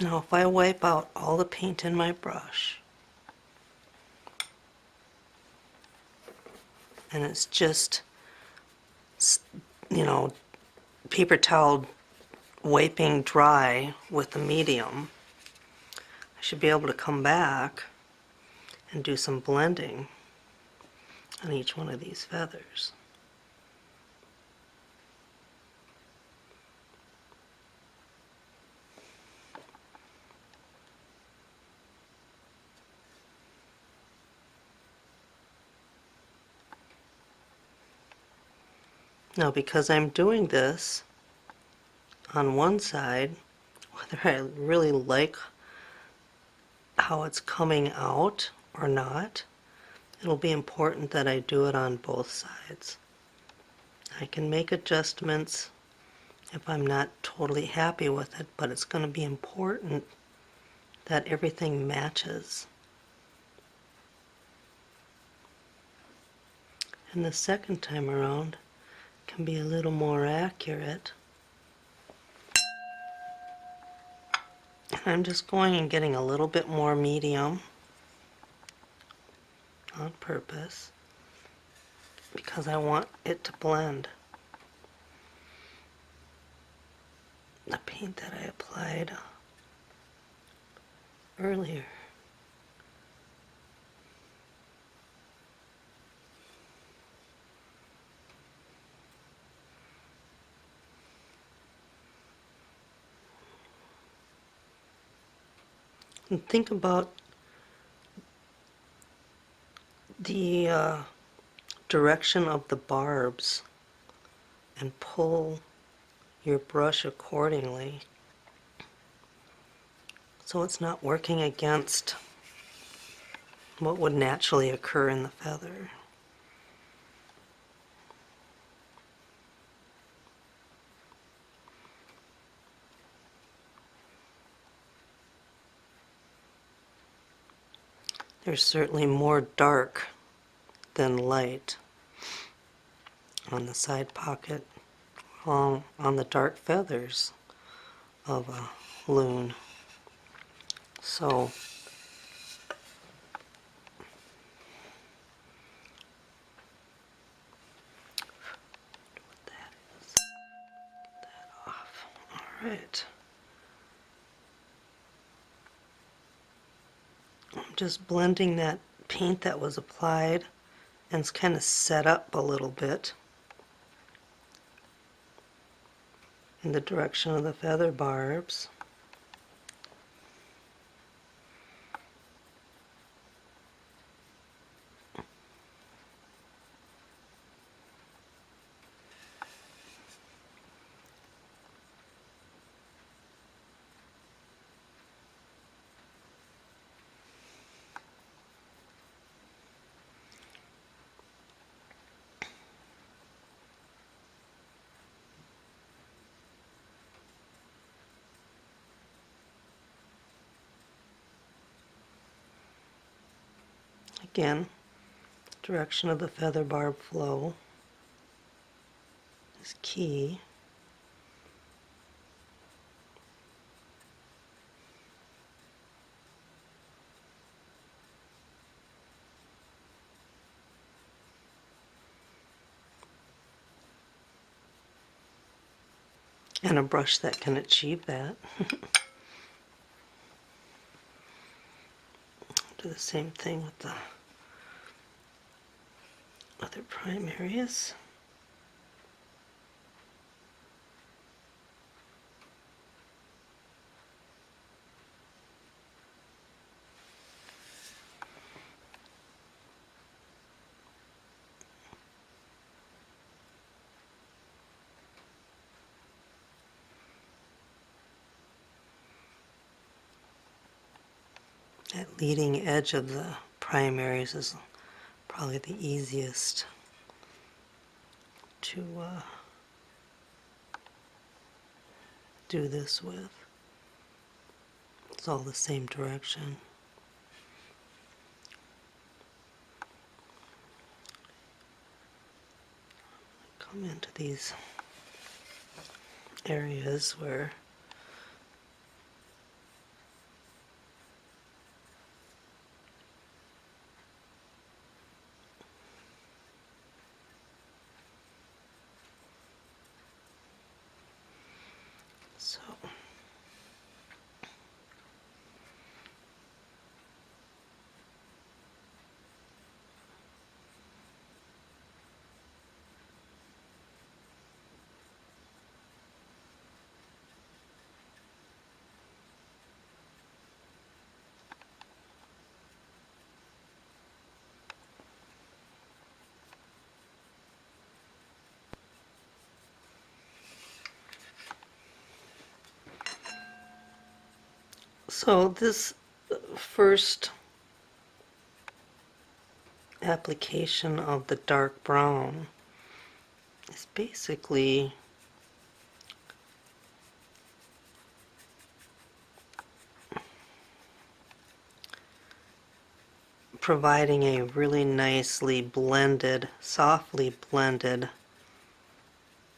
Now if I wipe out all the paint in my brush, and it's just, you know, paper towel wiping dry with the medium, I should be able to come back and do some blending on each one of these feathers. Now because I'm doing this on one side, whether I really like how it's coming out or not, it'll be important that I do it on both sides. I can make adjustments if I'm not totally happy with it, but it's going to be important that everything matches. And the second time around can be a little more accurate. I'm just going and getting a little bit more medium on purpose because I want it to blend. The paint that I applied earlier. And think about the direction of the barbs and pull your brush accordingly so it's not working against what would naturally occur in the feather. There's certainly more dark than light on the side pocket, on the dark feathers of a loon. So what that is, get that off. All right. I'm just blending that paint that was applied, and it's kind of set up a little bit in the direction of the feather barbs. Again, direction of the feather barb flow is key. And a brush that can achieve that. Do the same thing with the other primaries. That leading edge of the primaries is probably the easiest to do this with. It's all the same direction. Come into these areas where So this first application of the dark brown is basically providing a really nicely blended, softly blended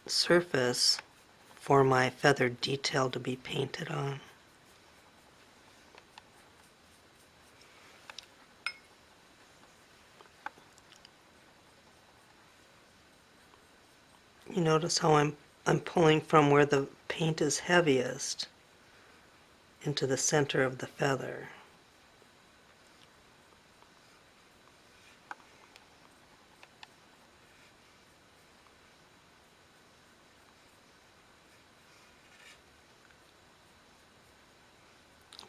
surface for my feathered detail to be painted on. You notice how I'm pulling from where the paint is heaviest into the center of the feather.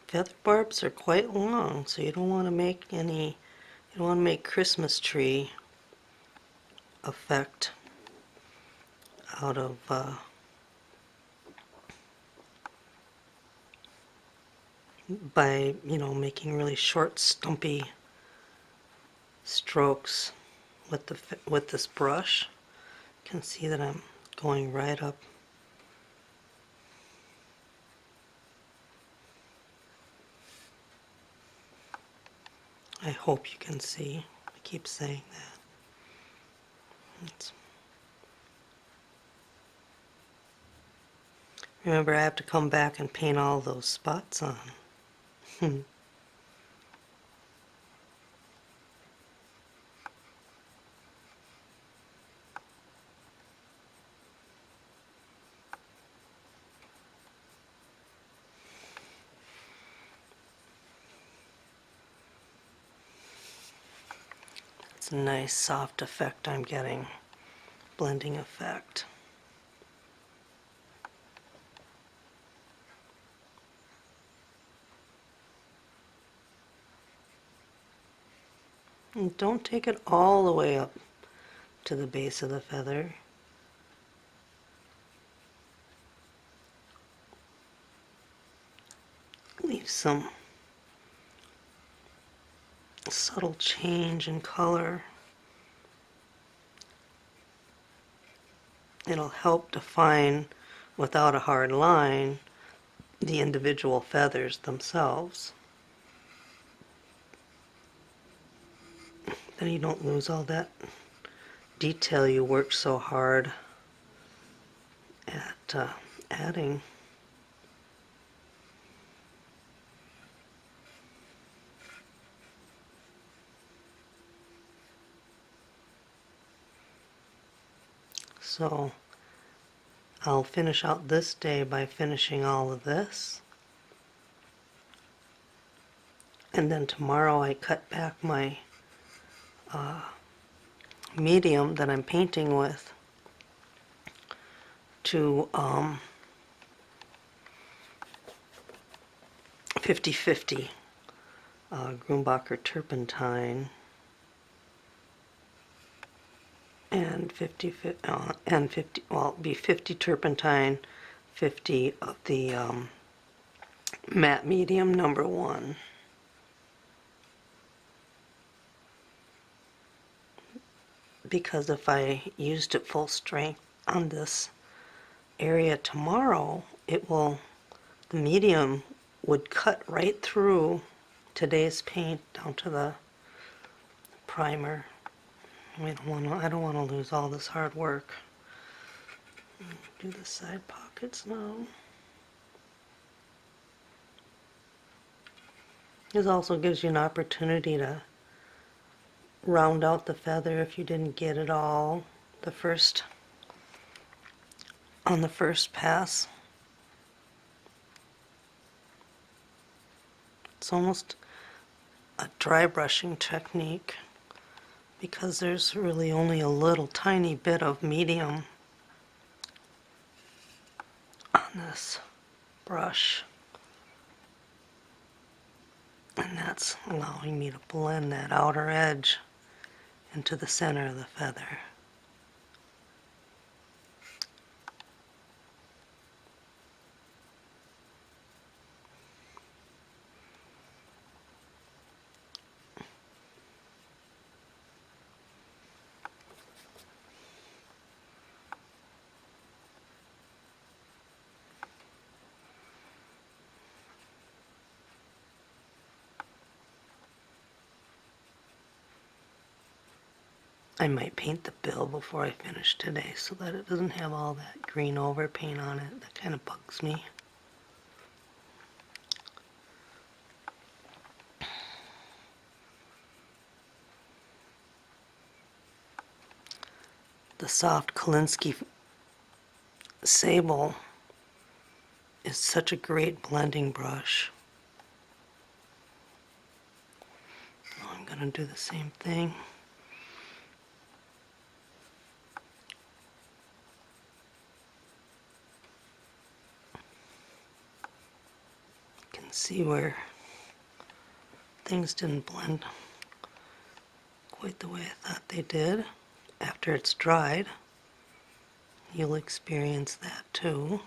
Feather barbs are quite long, so you don't want to make Christmas tree effect out of by making really short, stumpy strokes with this brush. You can see that I'm going right up. I hope you can see. I keep saying that. Remember, I have to come back and paint all those spots on. It's a nice soft effect I'm getting. Blending effect. And don't take it all the way up to the base of the feather. Leave some subtle change in color. It'll help define, without a hard line, the individual feathers themselves. Then you don't lose all that detail you worked so hard at adding. So I'll finish out this day by finishing all of this. And then tomorrow I cut back my medium that I'm painting with to 50/50 Grumbacher turpentine and 50 well, it'll be 50 turpentine, 50 of the matte medium number 1. Because if I used it full strength on this area tomorrow, the medium would cut right through today's paint down to the primer. I don't want to lose all this hard work. Do the side pockets now. This also gives you an opportunity to round out the feather if you didn't get it all on the first pass. It's almost a dry brushing technique because there's really only a little tiny bit of medium on this brush, and that's allowing me to blend that outer edge into the center of the feather. I might paint the bill before I finish today so that it doesn't have all that green overpaint on it. That kind of bugs me. The soft Kolinsky Sable is such a great blending brush. I'm going to do the same thing. You can see where things didn't blend quite the way I thought they did. After it's dried, you'll experience that too.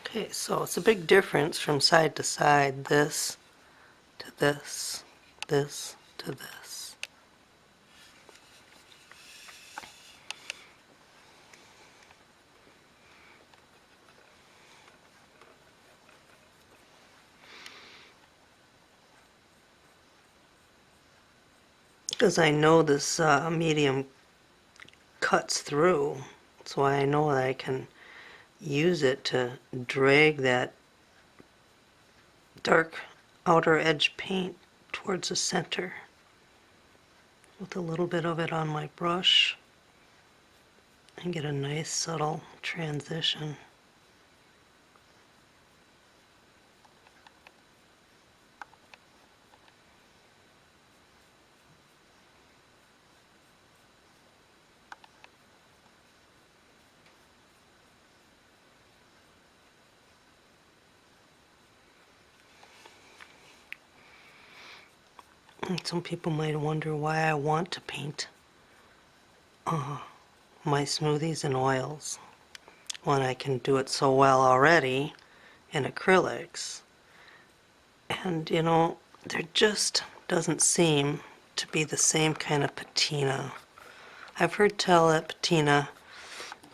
Okay, so it's a big difference from side to side, this to this, this to this. Because I know this medium cuts through, so I know that I can use it to drag that dark outer edge paint towards the center with a little bit of it on my brush and get a nice subtle transition. And some people might wonder why I want to paint my smoothies in oils when I can do it so well already in acrylics. And you know, there just doesn't seem to be the same kind of patina. I've heard tell that patina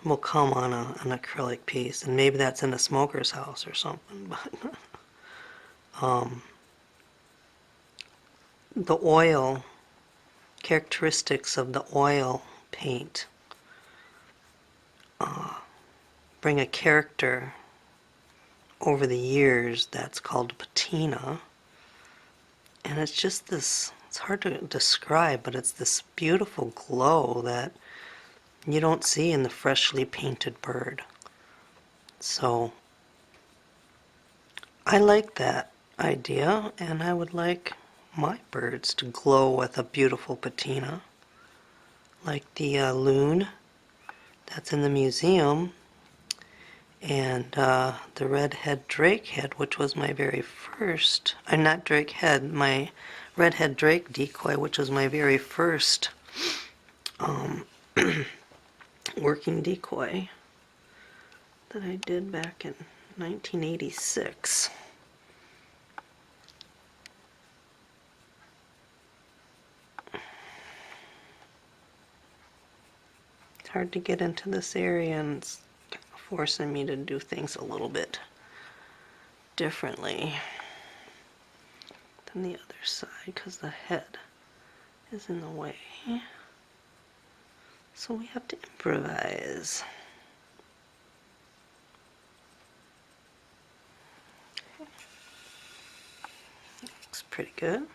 will come on an acrylic piece, and maybe that's in a smoker's house or something, but the oil, characteristics of the oil paint bring a character over the years that's called patina, and it's just this, it's hard to describe, but it's this beautiful glow that you don't see in the freshly painted bird. So I like that idea, and I would like my birds to glow with a beautiful patina, like the loon that's in the museum, and the redhead drakehead, which was my very first, not drakehead, my redhead drake decoy, which was my very first working decoy that I did back in 1986. It's hard to get into this area, and it's forcing me to do things a little bit differently than the other side because the head is in the way. So we have to improvise. Okay. Looks pretty good.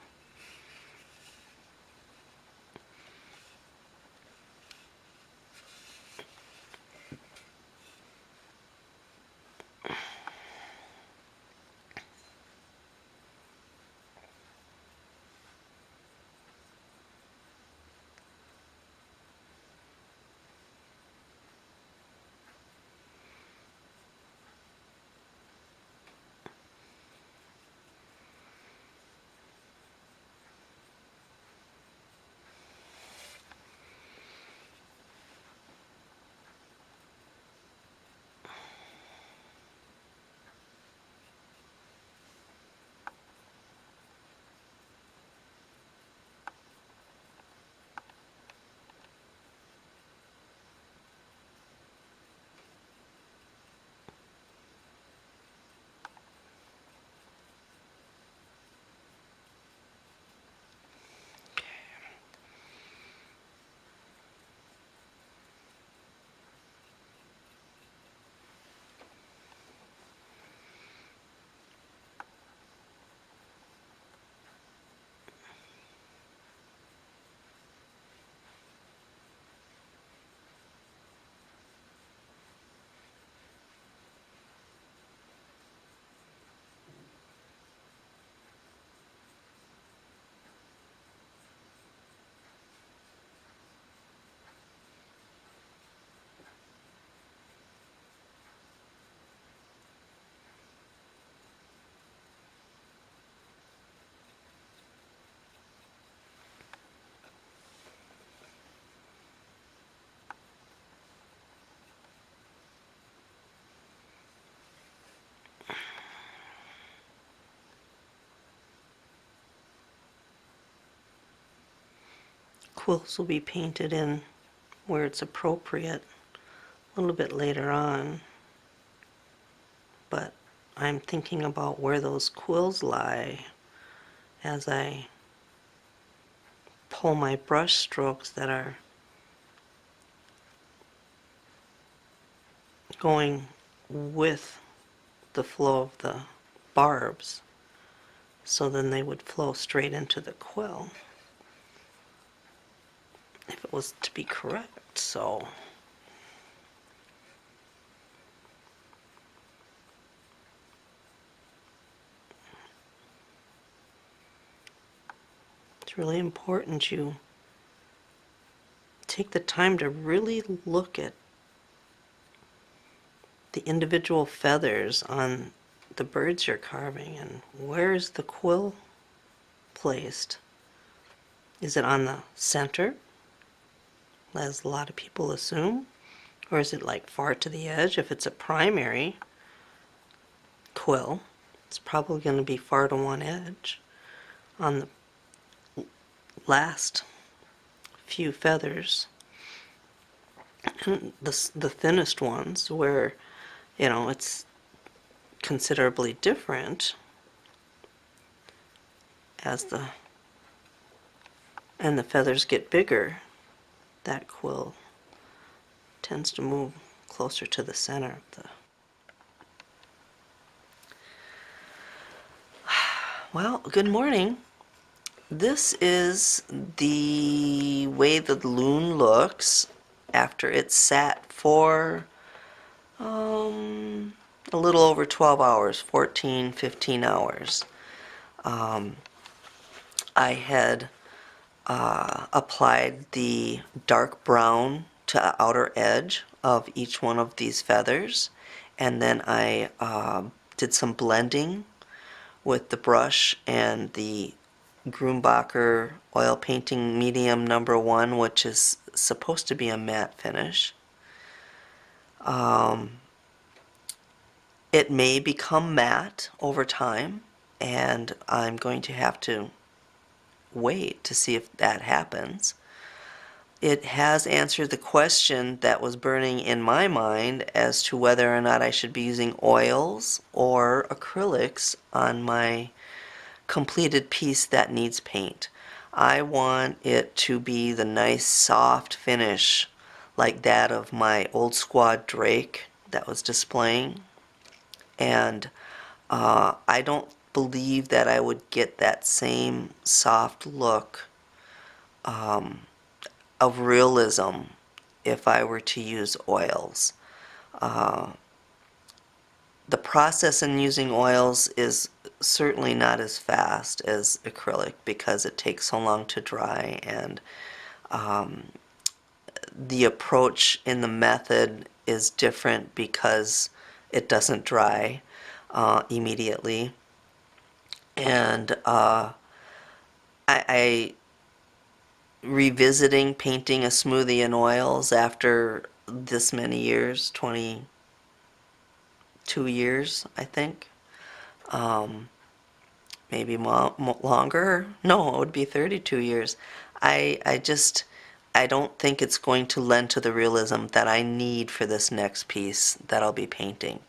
quills will be painted in where it's appropriate a little bit later on, but I'm thinking about where those quills lie as I pull my brush strokes that are going with the flow of the barbs, so then they would flow straight into the quill if it was to be correct. So it's really important you take the time to really look at the individual feathers on the birds you're carving, and where is the quill placed? Is it on the center, as a lot of people assume? Or is it like far to the edge? If it's a primary quill, it's probably going to be far to one edge. On the last few feathers, and the thinnest ones, where, you know, it's considerably different as the feathers get bigger, that quill tends to move closer to the center of the... Well, good morning. This is the way the Loon looks after it's sat for a little over 12 hours, 14, 15 hours. I had applied the dark brown to the outer edge of each one of these feathers, and then I did some blending with the brush and the Grumbacher oil painting medium #1, which is supposed to be a matte finish. It may become matte over time, and I'm going to have to wait to see if that happens. It has answered the question that was burning in my mind as to whether or not I should be using oils or acrylics on my completed piece that needs paint. I want it to be the nice soft finish like that of my old squad drake that was displaying, and I don't believe that I would get that same soft look of realism if I were to use oils. The process in using oils is certainly not as fast as acrylic because it takes so long to dry, and the approach in the method is different because it doesn't dry immediately. And I revisiting painting a smoothie in oils after this many years, 22 years, I think. Maybe longer. No, it would be 32 years. I don't think it's going to lend to the realism that I need for this next piece that I'll be painting.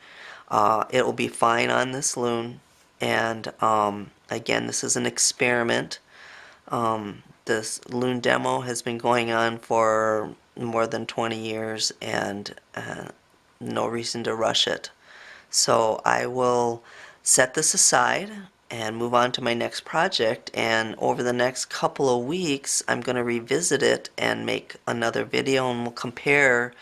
It will be fine on this Loon, and again, this is an experiment. This Loon demo has been going on for more than 20 years, and no reason to rush it. So I will set this aside and move on to my next project, and over the next couple of weeks I'm going to revisit it and make another video, and we'll compare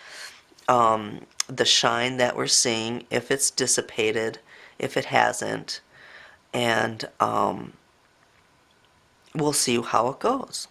the shine that we're seeing, if it's dissipated, if it hasn't, and we'll see how it goes.